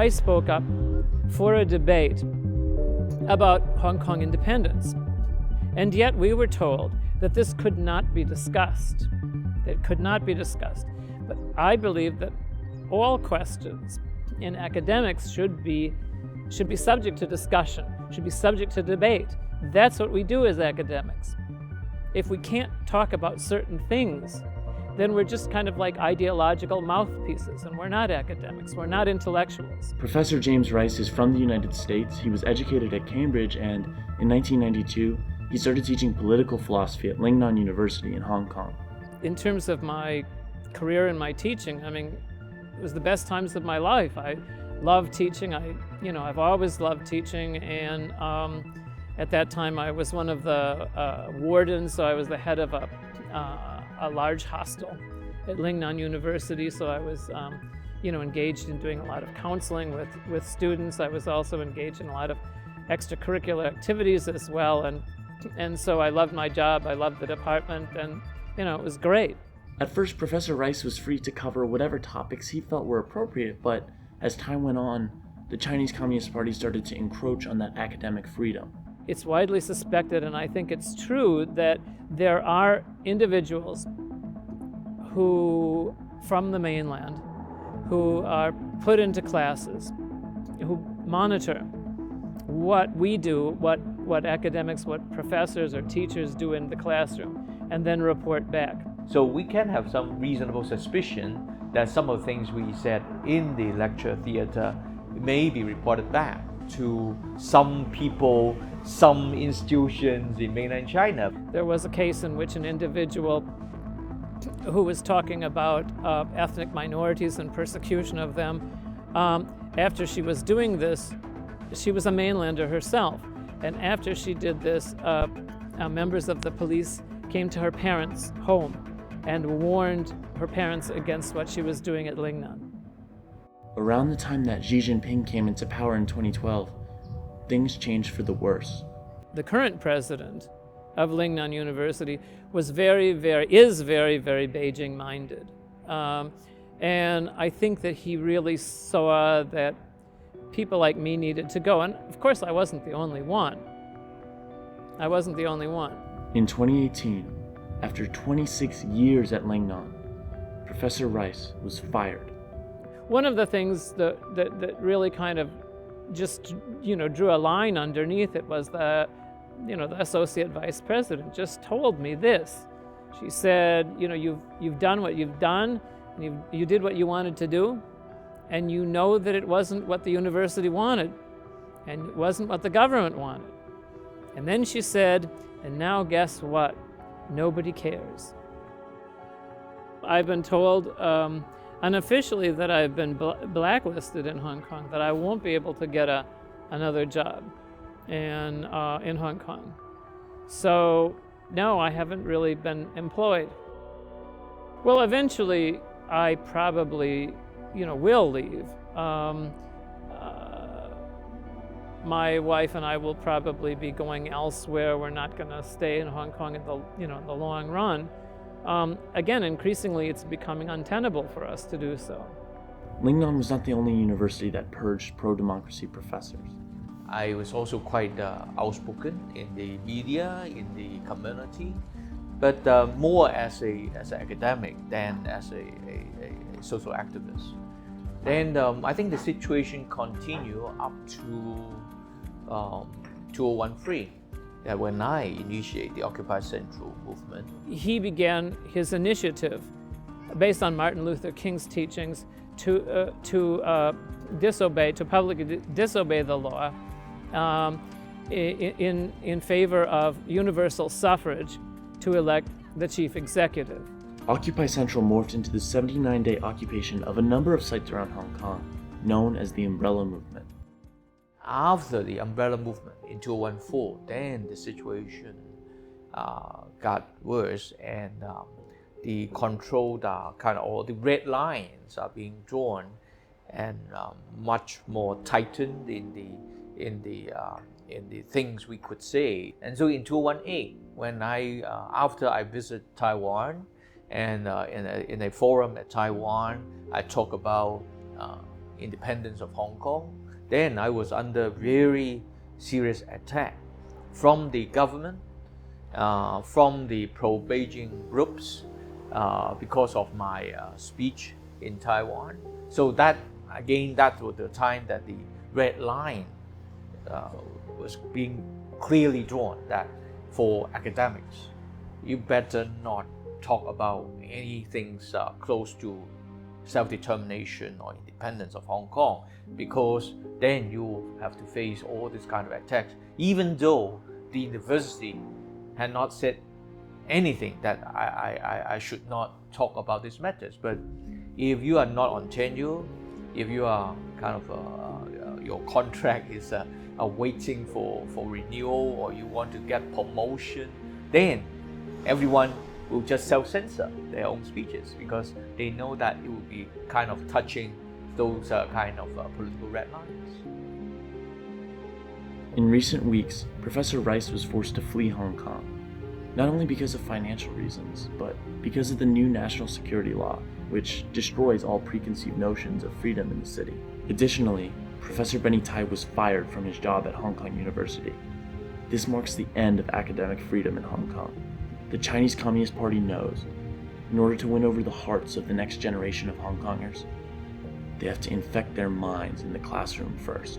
I spoke up for a debate about Hong Kong independence. And yet we were told that this could not be discussed. It could not be discussed. But I believe that all questions in academics should be subject to discussion, should be subject to debate. That's what we do as academics. If we can't talk about certain things, then we're just kind of like ideological mouthpieces, and we're not academics, we're not intellectuals. Professor James Rice is from the United States. He was educated at Cambridge, and in 1992, he started teaching political philosophy at Lingnan University in Hong Kong. In terms of my career and my teaching, I mean, it was the best times of my life. I love teaching. I've always loved teaching, and at that time I was one of the wardens, so I was the head of a large hostel at Lingnan University. So I was, engaged in doing a lot of counseling with students. I was also engaged in a lot of extracurricular activities as well, and so I loved my job. I loved the department, and it was great. At first, Professor Rice was free to cover whatever topics he felt were appropriate, but as time went on, the Chinese Communist Party started to encroach on that academic freedom. It's widely suspected, and I think it's true, that there are individuals who, from the mainland, who are put into classes, who monitor what we do, what academics, what professors or teachers do in the classroom, and then report back. So we can have some reasonable suspicion that some of the things we said in the lecture theater may be reported back to some people, some institutions in mainland China. There was a case in which an individual who was talking about ethnic minorities and persecution of them, after she was doing this, she was a mainlander herself, and after she did this, members of the police came to her parents' home and warned her parents against what she was doing at Lingnan. Around the time that Xi Jinping came into power in 2012, things changed for the worse. The current president of Lingnan University is very, very Beijing-minded. And I think that he really saw that people like me needed to go. And of course, I wasn't the only one. In 2018, after 26 years at Lingnan, Professor Rice was fired. One of the things that really kind of just, drew a line underneath it was the associate vice president just told me this. She said, you've done what you've done, and you did what you wanted to do, and you know that it wasn't what the university wanted, and it wasn't what the government wanted. And then she said, and now guess what? Nobody cares. I've been told unofficially that I've been blacklisted in Hong Kong, that I won't be able to get another job in Hong Kong. So no, I haven't really been employed. Well, eventually I probably, will leave. My wife and I will probably be going elsewhere. We're not going to stay in Hong Kong in the long run. Again, increasingly, it's becoming untenable for us to do so. Lingnan was not the only university that purged pro-democracy professors. I was also quite outspoken in the media, in the community, but more as an academic than as a social activist. And I think the situation continued up to 2013, that when I initiated the Occupy Central movement. He began his initiative based on Martin Luther King's teachings to publicly disobey the law in favor of universal suffrage to elect the chief executive. Occupy Central morphed into the 79-day occupation of a number of sites around Hong Kong, known as the Umbrella Movement. After the Umbrella Movement in 2014, then the situation got worse, and the controlled or the red lines are being drawn, and much more tightened in the things we could say. And so in 2018, when after I visited Taiwan, and in a forum at Taiwan, I talk about independence of Hong Kong, then I was under very serious attack from the government, from the pro-Beijing groups, because of my speech in Taiwan. So that was the time that the red line was being clearly drawn, that for academics, you better not talk about anything close to self-determination or independence of Hong Kong, because then you have to face all this kind of attacks, even though the university had not said anything that I should not talk about these matters. But if you are not on tenure, if you are kind of your contract is waiting for renewal, or you want to get promotion, then everyone will just self-censor their own speeches, because they know that it will be kind of touching those kind of political red lines. In recent weeks, Professor Rice was forced to flee Hong Kong, not only because of financial reasons, but because of the new national security law, which destroys all preconceived notions of freedom in the city. Additionally, Professor Benny Tai was fired from his job at Hong Kong University. This marks the end of academic freedom in Hong Kong. The Chinese Communist Party knows, in order to win over the hearts of the next generation of Hong Kongers, they have to infect their minds in the classroom first.